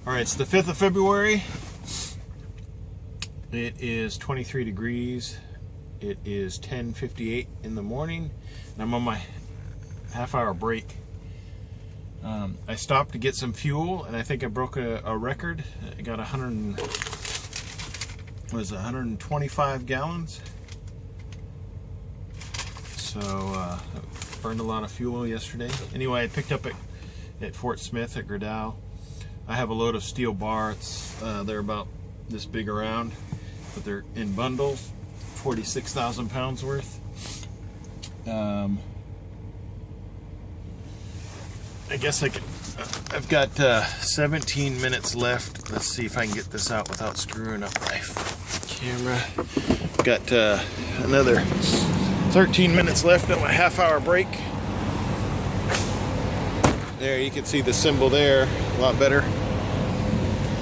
Alright, it's the 5th of February. It is 23 degrees. It is 10:58 in the morning. And I'm on my half-hour break. I stopped to get some fuel, and I think I broke a record. I got 125 gallons. So, burned a lot of fuel yesterday. Anyway, I picked up at Fort Smith at Gerdau. I have a load of steel bar. They're about this big around, but they're in bundles, 46,000 pounds worth. I guess I've got 17 minutes left. Let's see if I can get this out without screwing up my camera. Got another 13 minutes left at my half-hour break. There, you can see the symbol there, a lot better.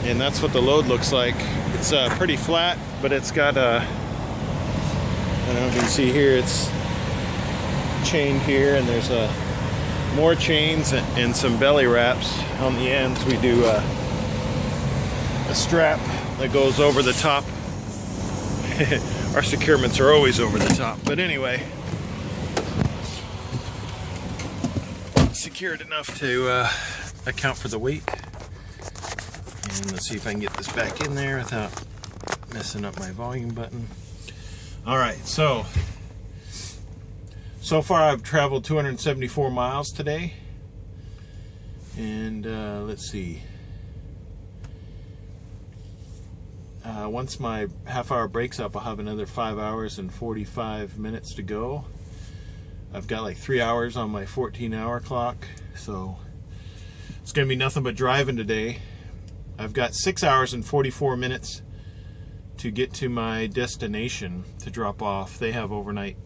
And that's what the load looks like. It's pretty flat, but it's got I don't know if you can see here, it's chained here, and there's more chains and some belly wraps on the ends. We do a strap that goes over the top. Our securements are always over the top, but anyway, secured enough to account for the weight. And let's see if I can get this back in there without messing up my volume button. All right, so far I've traveled 274 miles today, and let's see. Once my half-hour break's up, I'll have another 5 hours and 45 minutes to go. I've got like 3 hours on my 14-hour clock, so it's gonna be nothing but driving today. I've got 6 hours and 44 minutes to get to my destination to drop off. They have overnight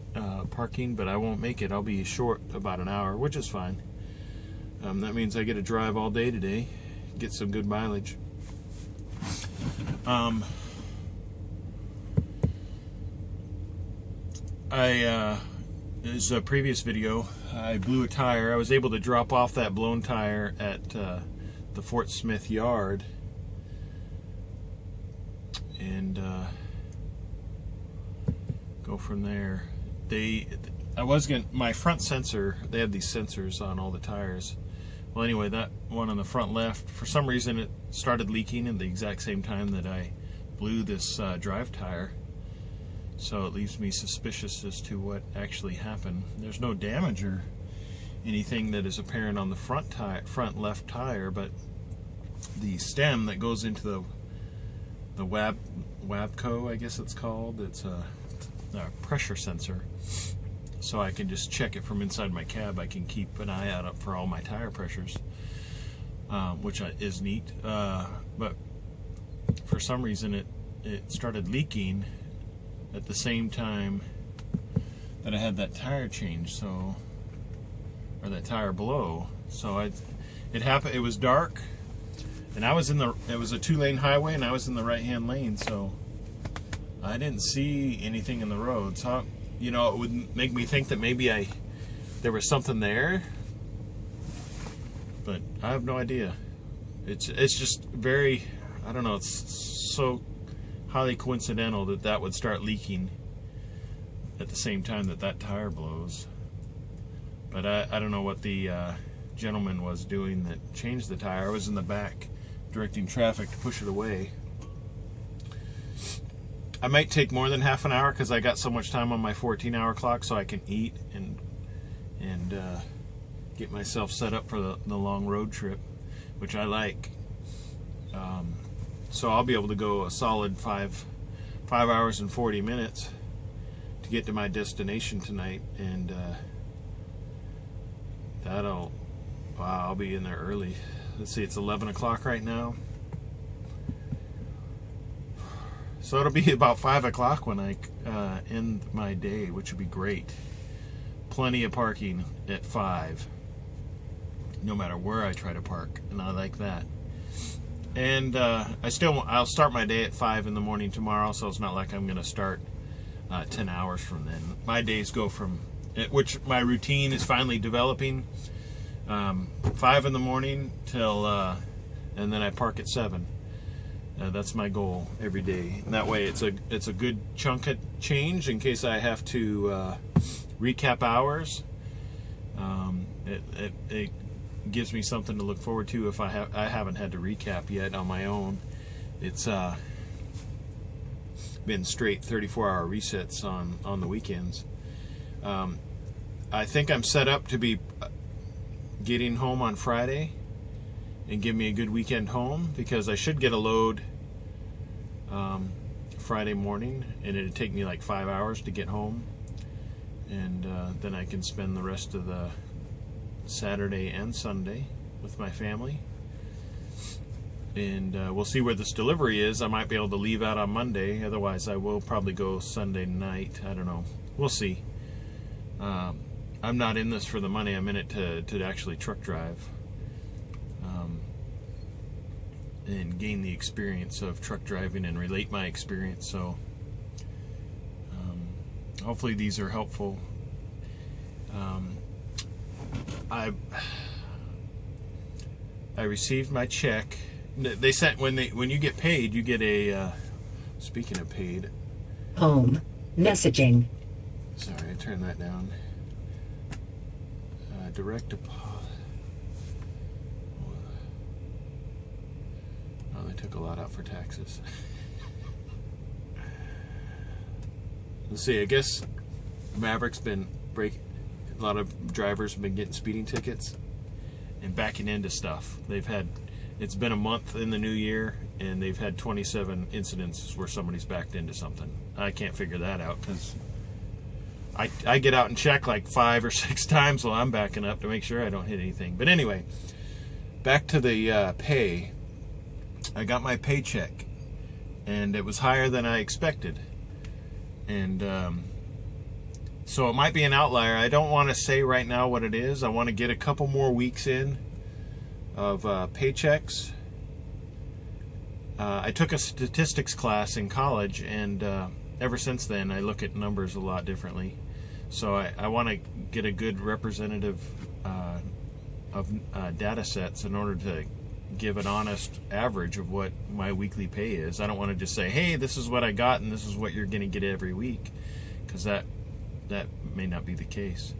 parking, but I won't make it. I'll be short about an hour, which is fine. That means I get to drive all day today, get some good mileage. As a previous video, I blew a tire. I was able to drop off that blown tire at the Fort Smith yard, and go from there. My front sensor, they have these sensors on all the tires. Well, anyway, that one on the front left, for some reason it started leaking at the exact same time that I blew this drive tire. So it leaves me suspicious as to what actually happened. There's no damage or anything that is apparent on the front left tire, but the stem that goes into the WABCO, I guess it's called. It's a pressure sensor, so I can just check it from inside my cab. I can keep an eye out for all my tire pressures, which is neat. But for some reason it started leaking at the same time that I had that tire change, or that tire blow. So it happened. It was dark, and it was a 2-lane highway, and I was in the right-hand lane, so I didn't see anything in the road. So, it would make me think that maybe there was something there, but I have no idea. It's just very, I don't know, it's so highly coincidental that would start leaking at the same time that tire blows. But I don't know what the gentleman was doing that changed the tire. I was in the back directing traffic to push it away. I might take more than half an hour because I got so much time on my 14-hour clock, so I can eat and get myself set up for the long road trip, which I like. So I'll be able to go a solid 5 hours and 40 minutes to get to my destination tonight, and I'll be in there early. Let's see, it's 11 o'clock right now. So it'll be about 5 o'clock when I end my day, which would be great. Plenty of parking at 5, no matter where I try to park, and I like that. And I'll start my day at 5 in the morning tomorrow, so it's not like I'm going to start 10 hours from then. My days go from, which my routine is finally developing, 5 in the morning till and then I park at 7. That's my goal every day. And that way it's a good chunk of change in case I have to recap hours. It gives me something to look forward to if I haven't had to recap yet on my own. It's been straight 34-hour resets on the weekends. I think I'm set up to be getting home on Friday and give me a good weekend home, because I should get a load Friday morning, and it'd take me like 5 hours to get home, and then I can spend the rest of the Saturday and Sunday with my family. And we'll see where this delivery is. I might be able to leave out on Monday. Otherwise, I will probably go Sunday night. I don't know. We'll see. I'm not in this for the money. I'm in it to actually truck drive and gain the experience of truck driving and relate my experience. So hopefully these are helpful. I received my check. They sent when you get paid, you get a. Speaking of paid, home messaging. Sorry, I turned that down. Direct deposit. Oh, they took a lot out for taxes. Let's see. I guess Maverick's been breaking. A lot of drivers have been getting speeding tickets and backing into stuff. It's been a month in the new year, and they've had 27 incidents where somebody's backed into something. I can't figure that out, because I get out and check like 5 or 6 times while I'm backing up to make sure I don't hit anything. But anyway, back to the pay. I got my paycheck, and it was higher than I expected. And so it might be an outlier. I don't want to say right now what it is. I want to get a couple more weeks in of paychecks. I took a statistics class in college, and ever since then I look at numbers a lot differently. So I want to get a good representative of data sets in order to give an honest average of what my weekly pay is. I don't want to just say, hey, this is what I got and this is what you're going to get every week, because that may not be the case.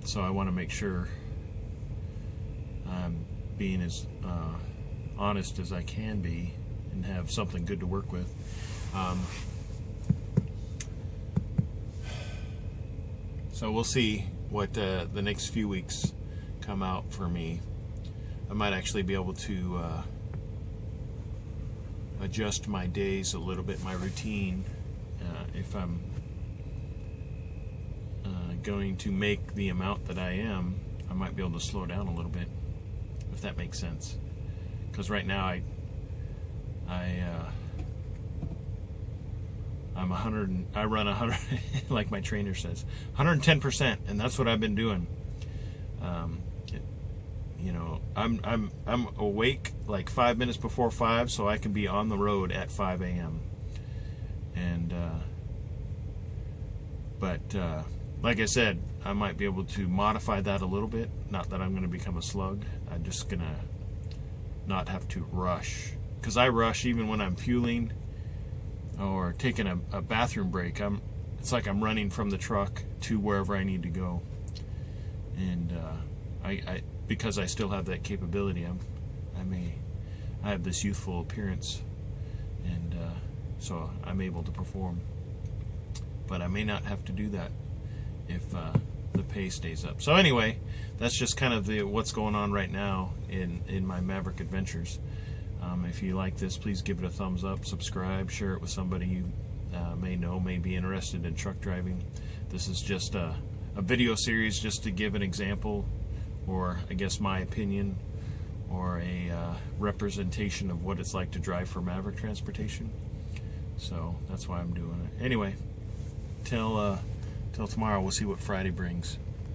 So I want to make sure I'm being as honest as I can be and have something good to work with. So we'll see what the next few weeks come out for me. I might actually be able to adjust my days a little bit, my routine, if I'm going to make the amount that I am. I might be able to slow down a little bit, if that makes sense. Because right now I run 100, like my trainer says, 110%, and that's what I've been doing. I'm awake like 5 minutes before 5, so I can be on the road at 5 a.m. And like I said, I might be able to modify that a little bit. Not that I'm going to become a slug. I'm just going to not have to rush, because I rush even when I'm fueling or taking a bathroom break. It's like I'm running from the truck to wherever I need to go, and because I still have that capability, I have this youthful appearance, and so I'm able to perform. But I may not have to do that if the pay stays up. So anyway, that's just kind of what's going on right now in my Maverick adventures. If you like this, please give it a thumbs up, subscribe, share it with somebody you may be interested in truck driving. This is just a video series just to give an example, or I guess my opinion, or a representation of what it's like to drive for Maverick Transportation. So that's why I'm doing it. Anyway, till tomorrow, we'll see what Friday brings.